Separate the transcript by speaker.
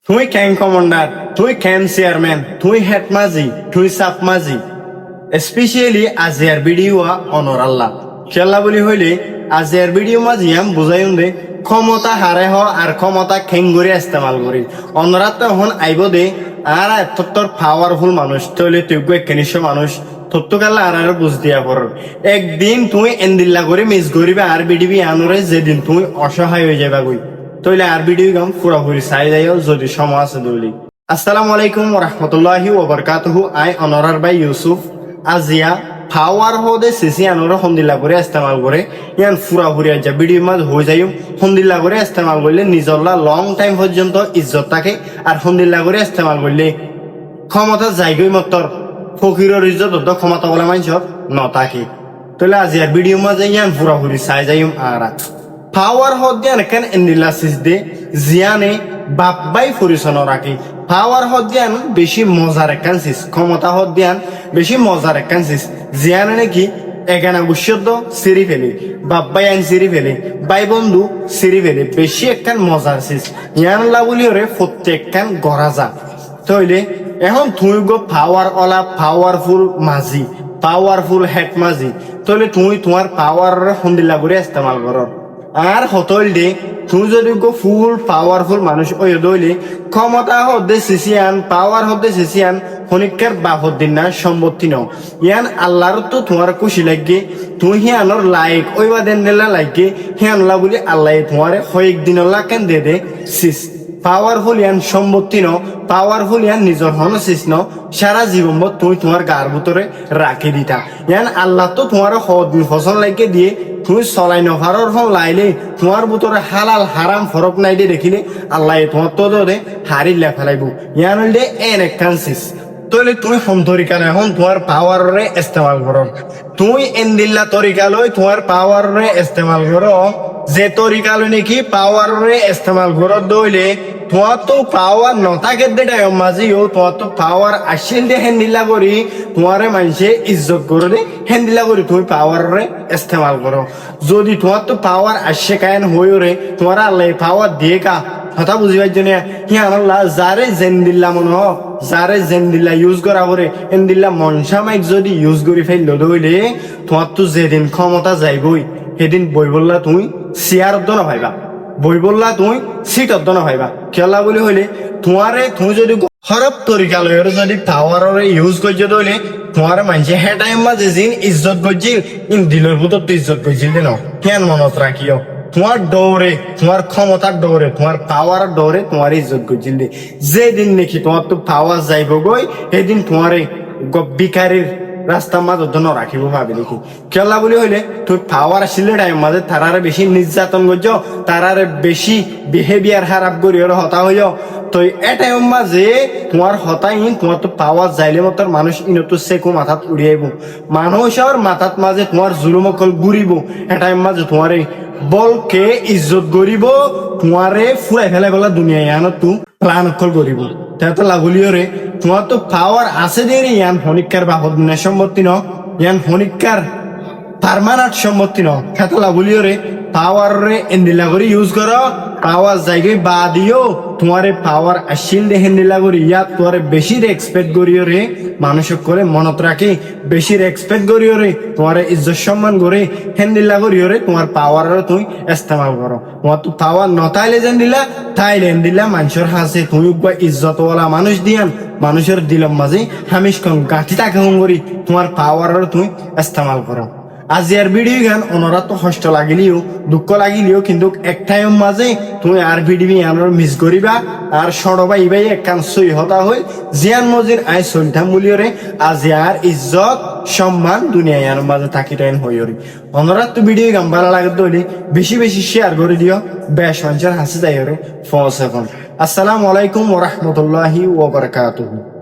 Speaker 1: তুই ক্যাং কমান্ডার, তুই camp chairman, তুই হেড মাঝি, তুই সাপ মাঝি। স্পেশালি আজিয়ার ভিডিও অনর আল্লাহ খেলা বলি হইলে আজিয়ার ভিডিও মাঝিয়াম বুঝাইম দে ক্ষমতা হারে হ আর ক্ষমতা খেঙ্গুরি ইস্তেমাল করি অনরা তখন আইব দে আর এতর পাওয়ারফুল মানুষ তৈলে তুই একনিষ্ঠ মানুষ তত্ত্বকাল্লা আর বুঝ দিয়া পর একদিন তুই এন্দিল্লা করে মিস করিবে আর বিডিবি আনরে যেদিন তুই অসহায় হয়ে যাবা গই তইলে আর ভিডিও গাম পুরাপুরি চাই যাইও যদি সময় আছে দৌলি। আসসালামু আলাইকুম রহমতুল্লাহি ওবরকাতুহু। আই অনরার বাই ইউসুফ আজিয়া পাওয়ার হদে সিসি আনোর হন্দিল্লা করে ইস্তেমাল করে ইয়ান পুরাপুরি যা ভিডিও মাঝ হয়ে যাই হন্দিল্লা করে ইস্তেমাল করলে নিজল্লা লং টাইম পর্যন্ত ইজ্জত থাকে আর হন্দিল্লা করে ইস্তেমাল করলে ক্ষমতা যাইগই মতর ফকিরের ইজ্জত ক্ষমতা বলে মানুষ ন থাকে। তাহলে আজিয়ার ভিডিও মাঝে ইয়ান পুরাপুরি চাই যাইম আর পাওয়ার হদ্যান কেন এন্দিল্লা সিস দে জিয়ানে বাপ্পাই পরিচ্ছন্ন রাখি পাওয়ার হদ্যান বেশি মজার একখান সিস ক্ষমতা হদ্যান বেশি মজার একখান সিস জিয়ানে নাকি এখানে গুষ্যদ্দ সিঁড়ি ফেলে বাপ্পাই আইন সিঁড়ি ফেলে বাই বন্ধু সিঁড়ি ফেলে বেশি একখান মজার সিস ইয়ানলা বলি ওরে প্রত্যেকখান গড়া যা তইলে এখন তুই গো পাওয়ার ওলা পাওয়ারফুল মাঝি পাওয়ারফুল হেড মাঝি তইলে তুই তোমার পাওয়ার হন্দিল্লা করে ইস্তেমাল কর আর হতল দে তুই যদি গো ফুল পাওয়ারফুল মানুষ ওই দইলে ক্ষমতা হদ্দে সিসিয়ান পাওয়ার হদ্দে সিসিয়ান হনিকার বাপর দিন না সম্পত্তি নাও ইয়ান আল্লাহর তো তোমার খুশি লাগে তুই হিয়ানোর লাইক ওই বা দেন দিলা লাগে হিয়ানলা বলি আল্লাহ তোমার কয়েক দিন কেন দে সিস পাওয়ারফুল ইয়ান সম্পত্তি ন পাওয়ারফুল ইয়ান নিজর হন সিস ন সারা জীবন তুই তোমার গার ভিতরে রাখি দিতা ইয়ান আল্লাহ তো তোমার ফসল লাগে দিয়ে তুমি চলাই নভারর ফল লাইলে তোমার ভিতরে হালাল হারাম ফরক নাই দে দেখিলে আল্লাহ তোমার তো দে হারিলে ফেলাইব ইয়ান হইলে এন একখান সিস তইলে তুমি হম তরিকা এখন তোমার পাওয়ারে ইস্তেমাল করো তুই এন্দিল্লা তরিকা লই তোমার পাওয়ারে ইস্তেমাল করো যে তরিকা লই নাকি পাওয়ারে ইস্তেমাল করো দইলে তোমার তো পাওয়ার নথাকে দেটাই মাঝিও তোমার তো পাওয়ার আসিল দে হেন্দিল্লা করি তোমারে মানুষে ইজ্জত করে দে হেন্দিল্লা করি তুমি পাওয়ারে ইস্তেমাল করো যদি তোমার তো পাওয়ার আসে কায়ন হইও রে তোমার আল্লাহ পাওয়ার দিয়ে কা কথা বুঝিবার জন্য হিয়ান আল্লাহ যারে জেন্দিল্লা মনে হোক যারে জেন্দিল্লা ইউজ করা করে এন্দিল্লা মনসামাইক যদি ইউজ করি ফেললো দইলে তোমার তো যেদিন ক্ষমতা যাইবই সেদিন বই বললা তুমি চেয়ার না ভাইবা বই বললা তুই সিট না ভাইবা খেলা বলি হইলে তোমারে তুমি যদি খরব তরিকা লয় যদি পাওয়ারে ইউজ করছে দইলে তোমার মানুষে হে টাইম মাঝে জিন ইজ্জত করছিল ইন দিলের ভিতর তো ইজ্জত করছিল দেন কেন মনত রাখিও তোমার দৌড়ে তোমার ক্ষমতার দৌড়ে তোমার পাওয়ার দৌড়ে তোমার ইজ্জত করছিল দে যেদিন নাকি তোমার তো পাওয়ার যাইব গই সেদিন তোমারে বিকারের রাস্তার মাঝে ন রাখিব ভাবি দেখি খেলা বলি হইলে তুই পাওয়ার আসলে টাইম মাঝে তারারে বেশি নির্যাতন করছ তারারে বেশি বিহেভিয়ার খারাপ করি ওরা হতা হইল তো এ টাইম মাঝে তোমার হতাই তোমার তো পাওয়ার যাইলে মতো মানুষ ইনতো সেকু মাথাত উড়িয়াইব মানুষের মাথাত মাঝে তোমার জুলুমকল ঘুরিব এ টাইম মাঝে তোমারে বলকে ইজ্জত করিব তোমারে ফুরাই ফেলাই বলা দুনিয়ায় আনো তু প্লান অকল করিব তো লাগুলিও রে তোমার তো পাওয়ার আছে দে রে ইয়ান ফনিকার বাপদ না সম্পত্তি ন ইয়ান ফনিকার পারমানেন্ট সম্পত্তি ন খেতে লাগুলিও রে পাওয়ার রে এন্দিলা করে ইউজ করো পাওয়ার জায়গায় বা দিও তোমারে পাওয়ার আসিল দে হেন্দিলা করি ইয়াত তোমারে বেশি এক্সপেক্ট করিও রে মানুষক করে মনত রাখি বেশি এক্সপেক্ট করিও রে তোমারে ইজ্জত সম্মান করে হেন্দিলা করিও রে তোমার পাওয়ার তুমি ইস্তেমাল করো তোমার তো পাওয়ার নতাইলে যেন দিলা তাইলে দিলা মানুষের হাসে তুমি ইজ্জতওয়ালা মানুষ দিয়ান মানুষের দিলম মাঝে হামিশ কম গাঁঠি তাকে করি তোমার পাওয়ার তুমি ইস্তেমাল করো। আজিয়ার ভিডিও গান ওনারা তো কষ্ট লাগিলিও দুঃখ লাগিলিও কিন্তু এক টাইম মাঝে তুমি আর ভিডিও আনার মিস করিবা আর সড়বা ইবাই এক কান সই হতা হই জিয়ান মজির আই সলতাম বলিওরে আজিয়ার ইজ্জত সম্মান দুনিয়ায় আনার মাঝে থাকি টাইম হইরি ওনারা তো ভিডিও গান ভালো লাগে দইলে বেশি বেশি শেয়ার করে দিও বেশ মানুষের হাসি যাই রে ফোন। আসসালামু আলাইকুম ওয়া রাহমাতুল্লাহি ওয়া বারাকাতুহু।